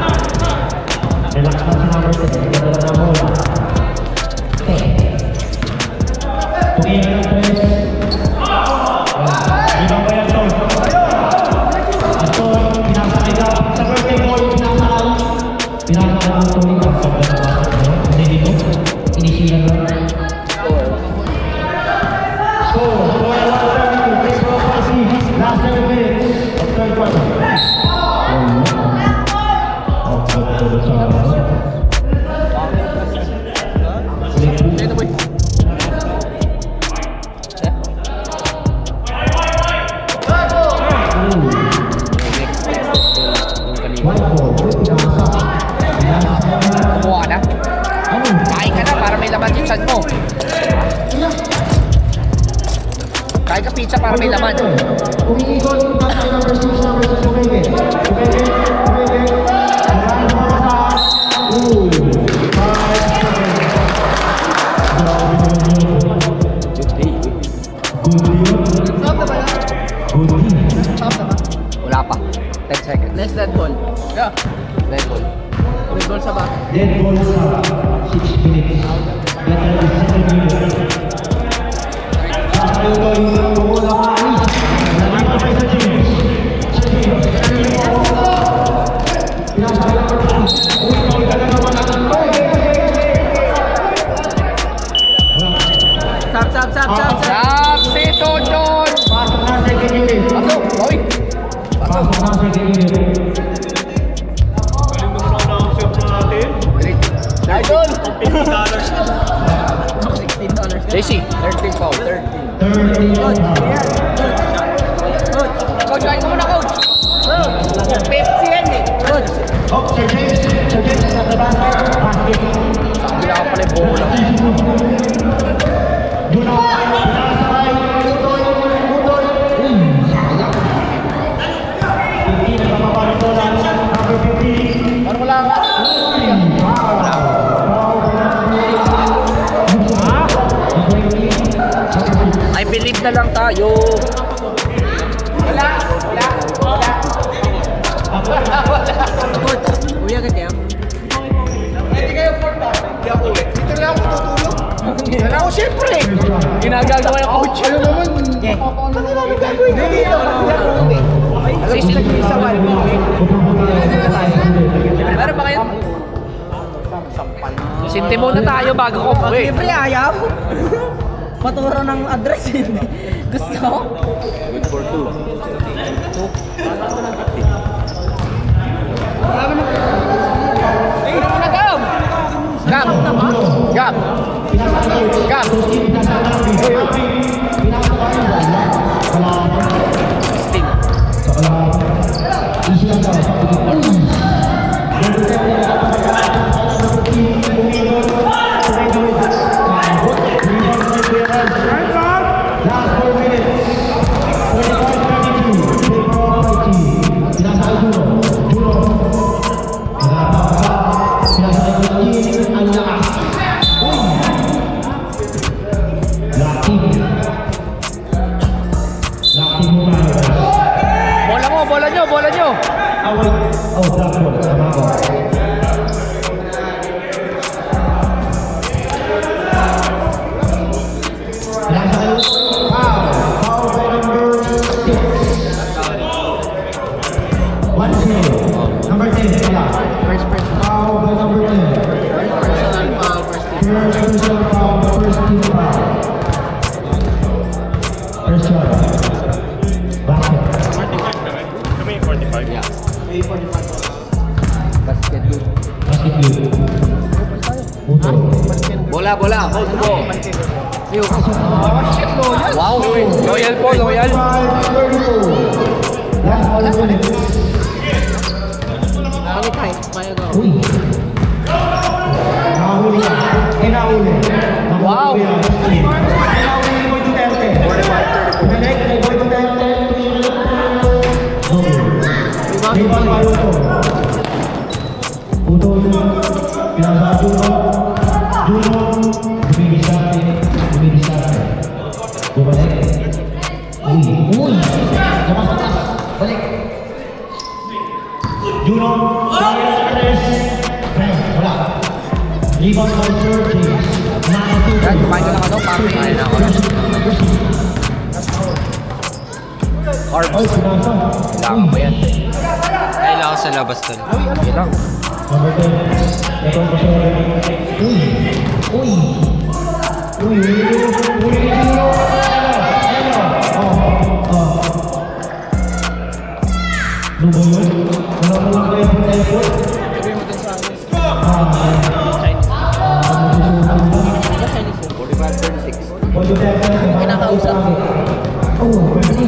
Speaker 1: Relax lang si number 10. Nagdala na bola. Tumingin ng press. Rebound by Anton. Anton, pinasakay ka. Sa birthday boy, pinasakay. Pinasakay ang Tony ka. Kasi dito, inisiyan lang. Score, 4-1-32. Take off Pasi. Last 7 minutes of third quarter.
Speaker 3: Kumuha na. Kain ka na para may laman yung chan mo. Kain ka pizza para may laman.
Speaker 1: Umiikot yung tatay number 6 number 6 Pumenge. Marami pa sa 5
Speaker 5: Stop na ba yan? Stop na ba?
Speaker 3: Wala pa. 10 seconds.
Speaker 5: Less dead ball. Yeah.
Speaker 3: Red ball.
Speaker 5: May goal sa ba?
Speaker 1: Dead ball sa 6 minutes. Get ready, 7 minutes. Sasayo ko yung bola pa ni. Nalito pa sa James. Sa James. Pinasakay lang pa rin. Uy, kawin ka na naman natin.
Speaker 5: Stop.
Speaker 3: Stop si Tonton!
Speaker 1: Pasok na sa second unit.
Speaker 3: Pasok! Oy!
Speaker 1: Pasok na sa second unit.
Speaker 3: Idol!
Speaker 5: $16.
Speaker 3: JC, 13 foul. 13.
Speaker 1: 13
Speaker 3: Coach, kain ko muna, coach! Pepsi yan eh!
Speaker 5: Good.
Speaker 1: Oh, Sir James. Sir James, sa basket. Basket.
Speaker 3: Wala ka pala yung bola.
Speaker 1: Doon ako. Pinasakay. Putoy. Sayang. 15 na mapapalito lang. Number 15.
Speaker 3: Parang wala ka. I believe na lang tayo. Wala.
Speaker 5: Uwi agad kayo?
Speaker 3: Hindi kayo for that. Hindi ako uwi. Dito lang ako tutulog. Wala ako siyempre. Ginagagawa yung coach. Ano naman? Ano naman gagawin? Dito. Sisil. Meron ba kayo? Sintimo na tayo bago ko uwi.
Speaker 5: Siyempre ayaw. Maturo ng address hindi. Gusto?
Speaker 3: Good for 2. Ayun mo na, Gab! Gab! Gab! Gab! Sting.
Speaker 1: Last 4 minutes. 45-32. Take off by team. Pinasakay Juno. Pinasakay ko team. Ang lakas. Lucky mo tayo.
Speaker 3: Bola nyo!
Speaker 1: Ah, wait. Oh, drop ball. Tama ko. Foul by number 6. 1-0. Number 10, wala. Foul by number 10.
Speaker 2: Personal foul, first team.
Speaker 1: First personal foul, first team foul. First shot. Basket.
Speaker 7: 45.
Speaker 2: Yeah.
Speaker 3: Basket good.
Speaker 1: Basket good. Puto.
Speaker 2: Bola, hold mo.
Speaker 3: Wow! Loyal po, loyal.
Speaker 1: 5-34. Last 5 minutes. Uy. Nahuli ka. Nahuli.
Speaker 3: Wow.
Speaker 1: Nahuli ni Boy Duterte. Connect kay Boy Duterte. Rebound by Puto. Puto yun. Pinasa Juno. Juno. Luminis sa atin. Bumalik. Uy. Lamas. Balik. Juno. Wala. Rebound by Sir James.
Speaker 3: Yan, kumain ka ng ano, pangin.
Speaker 2: Ayun ako.
Speaker 1: Oy, pinasa.
Speaker 3: Kailangan mo yan.
Speaker 2: Kailangan sa labas doon.
Speaker 3: Yun lang.
Speaker 1: Number 10. Ito ang pasok. Uy. Ano ba yun? Wala mo lang kayo ng telepon?
Speaker 2: Sabihin mo dun sa akin. 45-36.
Speaker 1: Boy Duterte.
Speaker 2: Kinakausap.
Speaker 1: Pwede.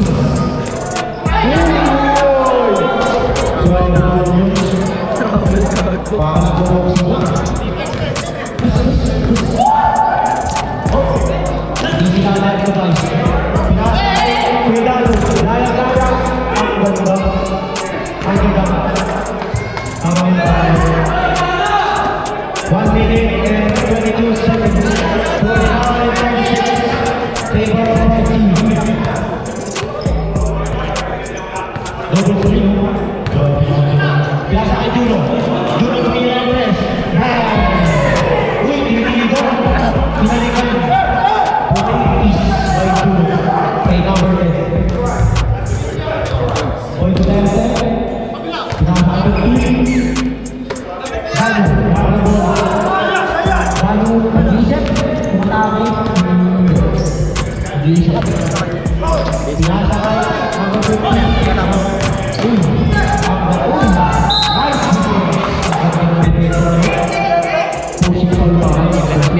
Speaker 1: Biasa kay Juno. Juno tumira ang press. Uy, dito. Pinalikan. Is by Juno. Kay number 10. Boy Duterte. Pinasabot din. Balu. Mag-isip. Kumatabi. Mag-isip. Pinasa kay number 15. Uy.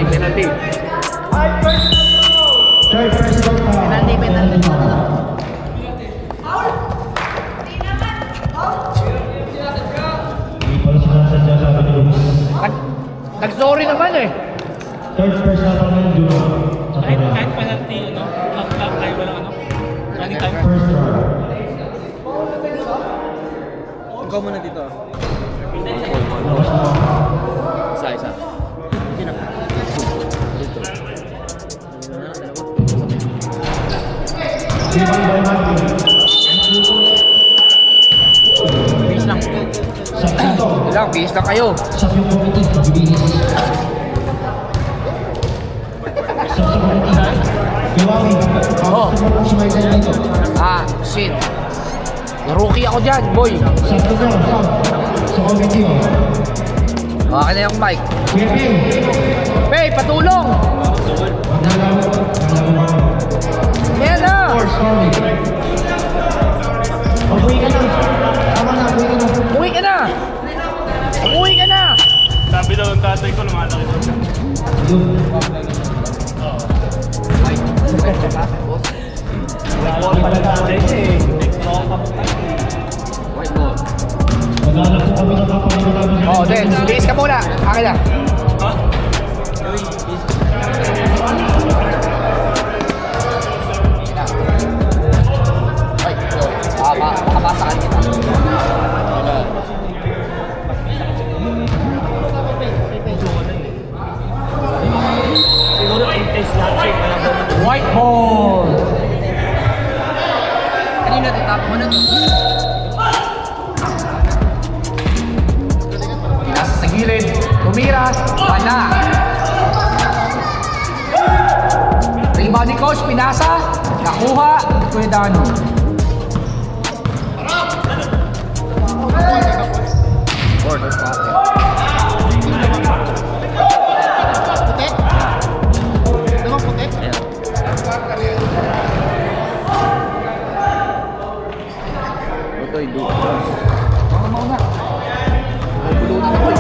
Speaker 3: Penalty.
Speaker 1: Third personal foul. Hindi pala sinasadya sabi ni Luis.
Speaker 3: Nag-sorry naman eh.
Speaker 1: Third personal foul ng Juno. Sa kanya.
Speaker 7: Kahit penalty, tayo walang running time.
Speaker 1: First round.
Speaker 6: Ikaw muna dito.
Speaker 2: Isa.
Speaker 1: Rebound by Matthew.
Speaker 2: Base lang.
Speaker 1: Sa pinto.
Speaker 3: Lang, bihis na kayo.
Speaker 1: Sa yung committee. Magbibihis. Sa committee. Iwawi.
Speaker 3: Oo.
Speaker 1: Sa mga sumaysay na ito.
Speaker 3: Shit. Rookie ako dyan, boy.
Speaker 1: Sa tugaw. Sa committee.
Speaker 3: Okay na yung mic.
Speaker 1: Kevin.
Speaker 3: Hey, patulong! Yan na!
Speaker 1: Sorry. Uwi ka na. Tama na, uwi ka na.
Speaker 3: Umuwi ka na! Umuwi ka na!
Speaker 7: Sabi daw ng tatay ko, lumalaki daw siya. Wala tatay eh.
Speaker 2: White ball.
Speaker 1: Maghanap po kami ng kapatid namin.
Speaker 3: Oh, then, bihis ka muna. Akin na.
Speaker 2: Ay,
Speaker 3: Makabasakan kita.
Speaker 7: Siguro intense lahat siya.
Speaker 3: White ball!
Speaker 2: kanina tatap mo na to.
Speaker 3: Pinasa sa gilid. Tumira. Wala. Rebound ni Coach. Pinasa. Nakuha. Kuya Dano. Fourth quarter.
Speaker 5: Puti? Dalawang puti?
Speaker 3: Ayan. Utoy, do. Mauna. Bulunan ako eh.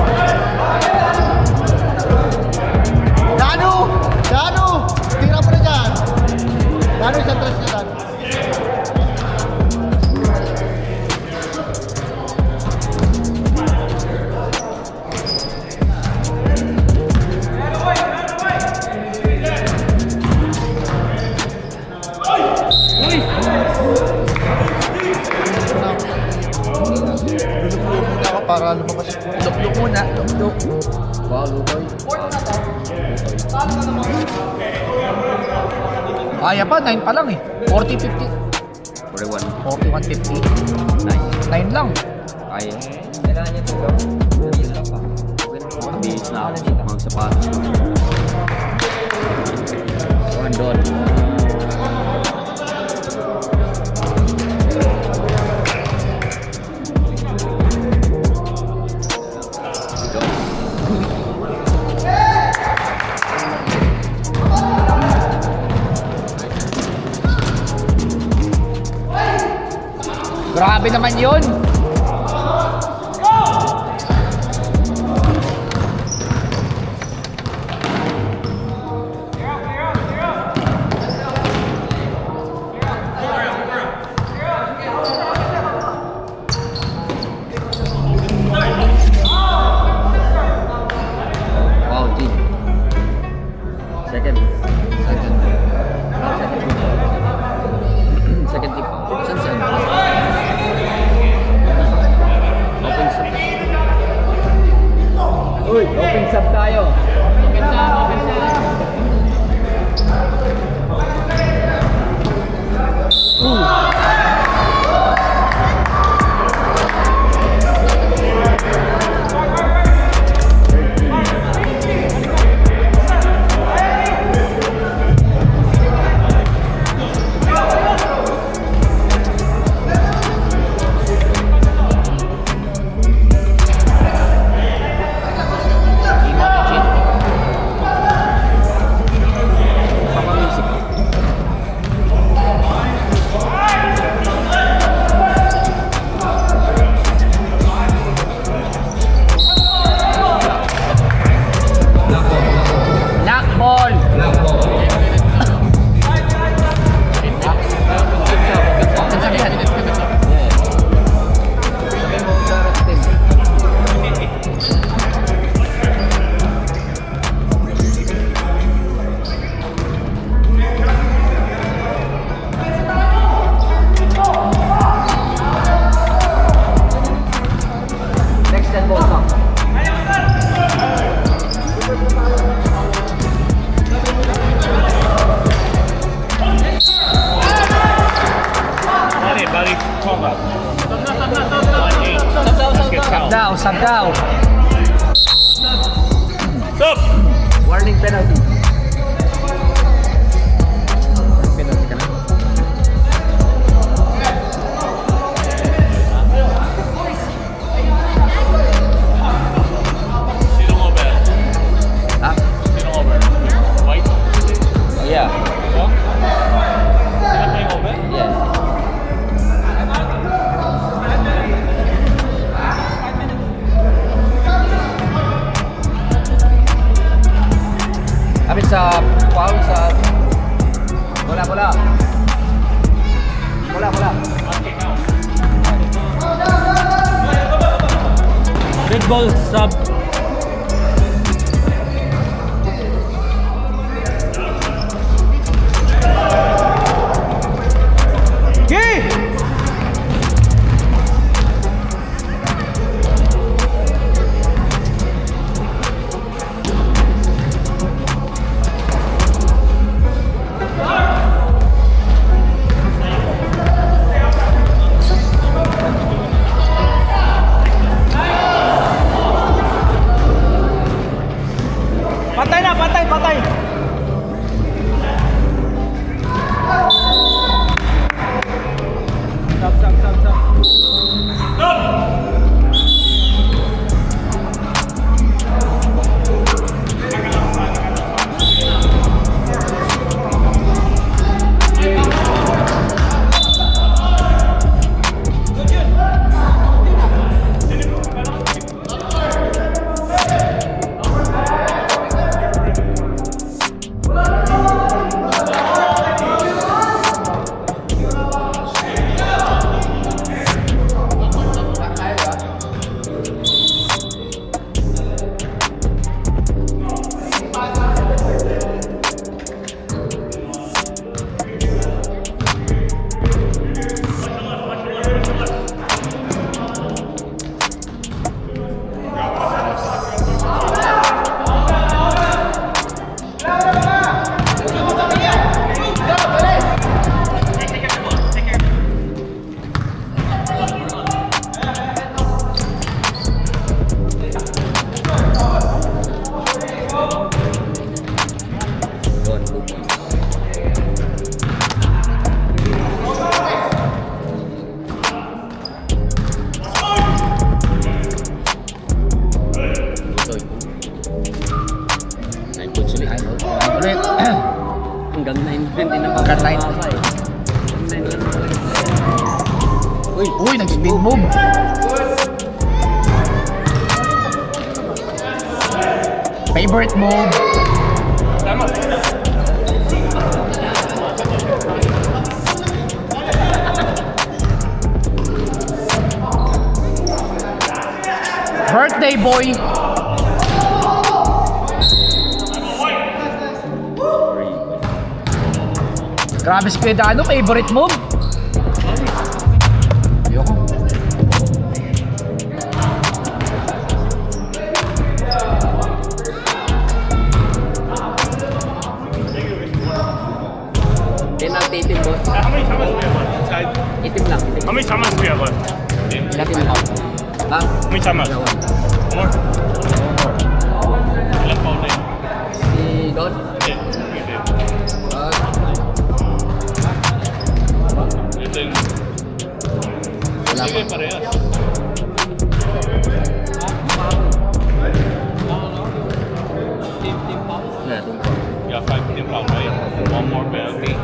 Speaker 5: Dano! Dano! Tira mo na dyan! Dano isang tres na dano. Para lumabas.
Speaker 3: Lukluk muna. Lukluk. Wow, Lutoy. Kaya pa, 9 pa lang eh. 40-50. 41. 41-50. 9 lang.
Speaker 2: Kaya. Kailangan niya ito. Mabilis lang pa. Mabilis na ako. Magsapatos. Doon.
Speaker 3: Grabe naman yun.
Speaker 2: Wow, G. Second. Second tip. Saan? Open sub.
Speaker 3: Uy, open sub tayo. Sub daw.
Speaker 7: Stop!
Speaker 3: Warning penalty. Penalty ka na.
Speaker 7: Sinong over?
Speaker 3: Ha?
Speaker 7: Sinong over? White?
Speaker 2: Yeah.
Speaker 7: Ito? Sino playing over?
Speaker 2: Yes.
Speaker 3: Kapit sa foul sa... Bola.
Speaker 7: Red ball sub.
Speaker 3: Favorite move?
Speaker 7: Tama.
Speaker 3: Birthday boy. Grabe si Kuya Dano, favorite move? Ayoko.
Speaker 2: Penalty itim, boss.
Speaker 7: How many summons we have? Inside.
Speaker 2: Itim lang.
Speaker 7: How many summons we have?
Speaker 2: Itim lang. Ha?
Speaker 7: How many summons? More. Ilang foul na yun?
Speaker 2: Si Don?
Speaker 7: Hindi. Hindi. Ito yung...
Speaker 2: Wala
Speaker 7: Sige,
Speaker 2: pa.
Speaker 7: parehas. Yeah, 5 team foul, right? One more penalty.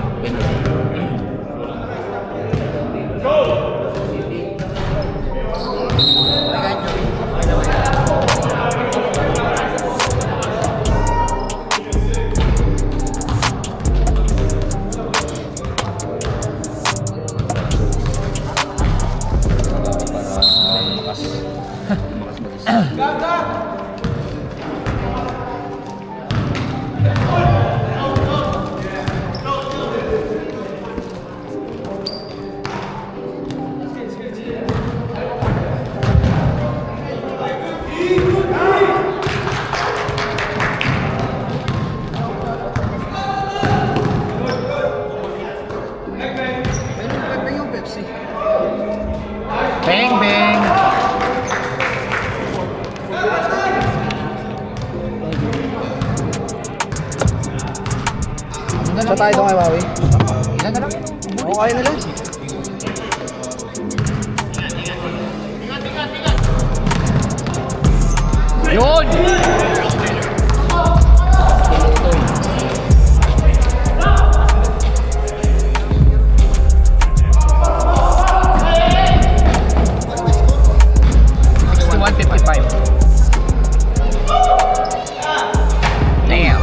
Speaker 3: Bang, bang.
Speaker 4: Sa tayo doon kay Maui.
Speaker 3: Ilan na lang yun?
Speaker 4: Okay na lang.
Speaker 3: Yun! Damn.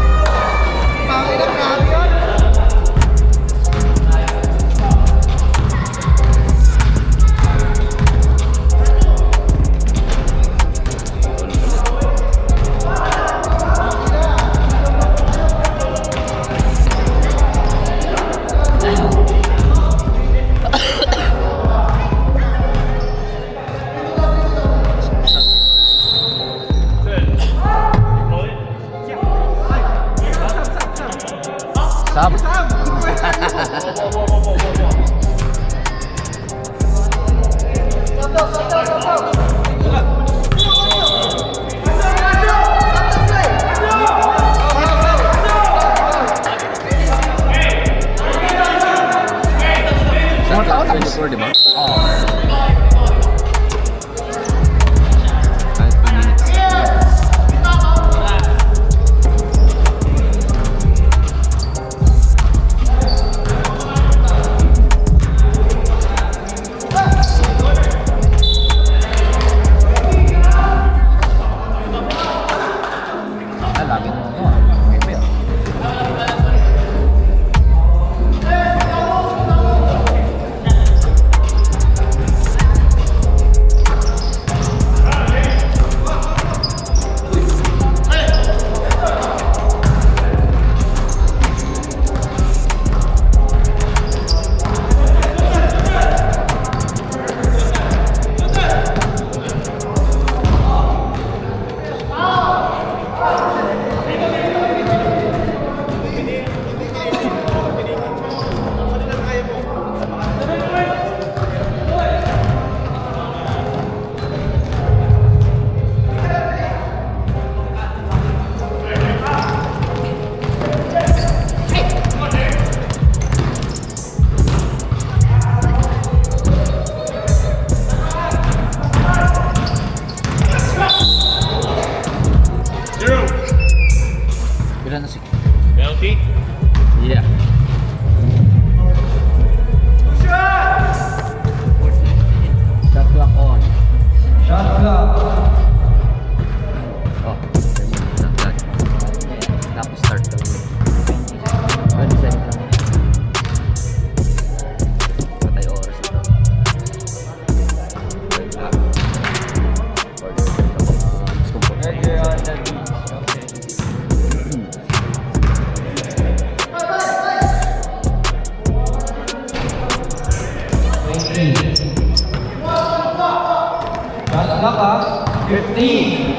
Speaker 2: 15.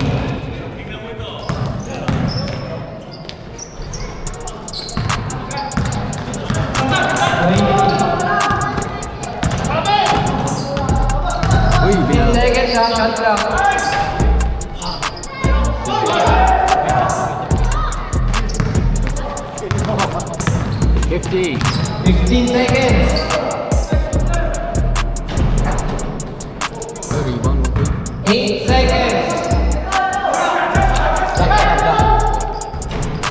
Speaker 2: Uy, 15 seconds ha, shot lang.
Speaker 3: $50.
Speaker 2: 15 seconds.
Speaker 3: Rebound, okay.
Speaker 2: 8 seconds.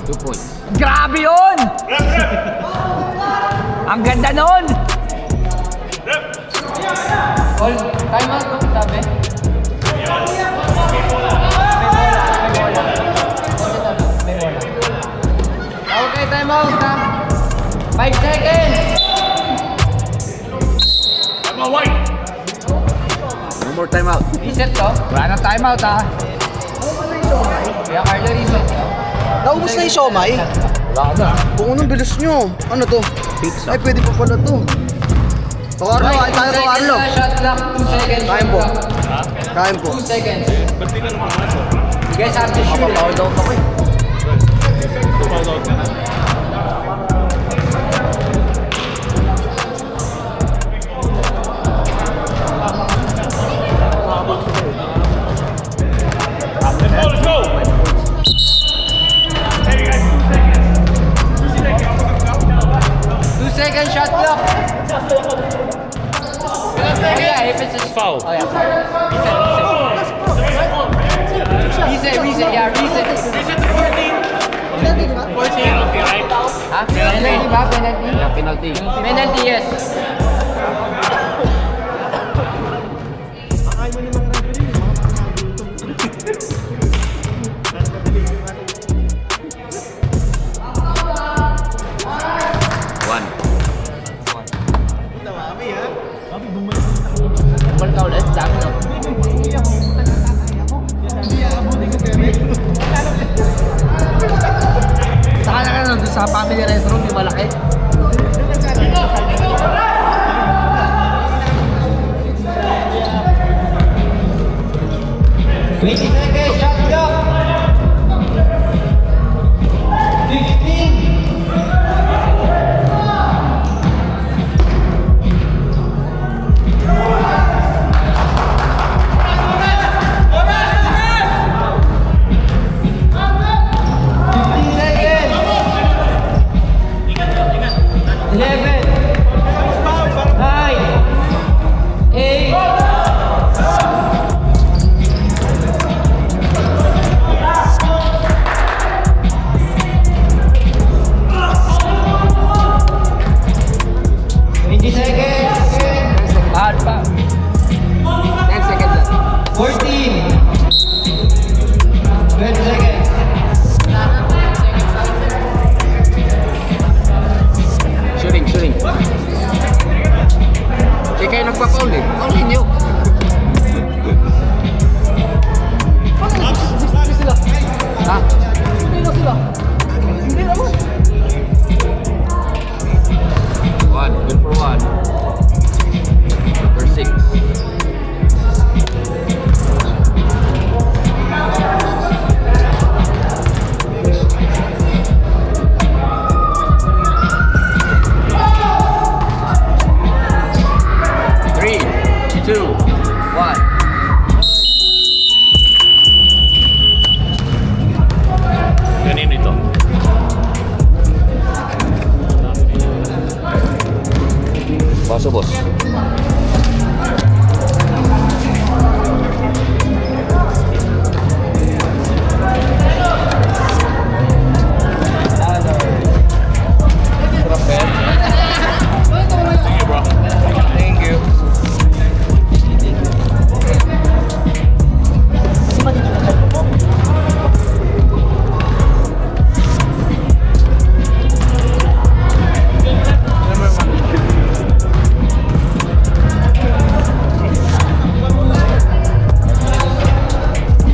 Speaker 3: 2 points.
Speaker 4: Grabe yun! Ang ganda nun!
Speaker 2: All, time out mo, sabi? Okay, time out ha. 5 seconds.
Speaker 3: No more timeout.
Speaker 2: Reset to.
Speaker 4: Wala na timeout ha.
Speaker 2: Kaya Carlo, reset to.
Speaker 5: Naubos na yung siomay.
Speaker 4: Wala na.
Speaker 5: Kung anong bilis nyo. Ano to?
Speaker 3: Pizza.
Speaker 5: Ay, pwede pa pala to. Tokarlo, ay tayo Tokarlo.
Speaker 2: Shot clock, 2 seconds.
Speaker 5: Kain po. Kain po.
Speaker 2: 2 seconds. You guys have to shoot it.
Speaker 4: Foul out ako eh.
Speaker 2: Second shot clock. Oh yeah, if it's a
Speaker 7: Foul.
Speaker 2: Oh yeah, sorry. Reset, yeah, reset.
Speaker 7: Reset to 14. 14, okay, right?
Speaker 2: Ha? Penalty ba? Penalty?
Speaker 3: Yeah, penalty.
Speaker 2: Penalty, yes.
Speaker 3: One.
Speaker 4: Balik ka ulit. Dami na. Saka na ka nandun sa family restaurant, yung malaki.
Speaker 2: Seconds, shot clock. 15.
Speaker 4: Bad pa. 10 seconds lang.
Speaker 2: 14. 12 seconds.
Speaker 3: Shooting. Eh, kayo nagpa-foul eh. Foulin nyo. Ha? One, good for one. Number 6. Three, two, one.
Speaker 7: Ganito ito.
Speaker 3: Baso, boss.
Speaker 7: Thank you.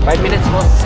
Speaker 3: Five minutes, boss.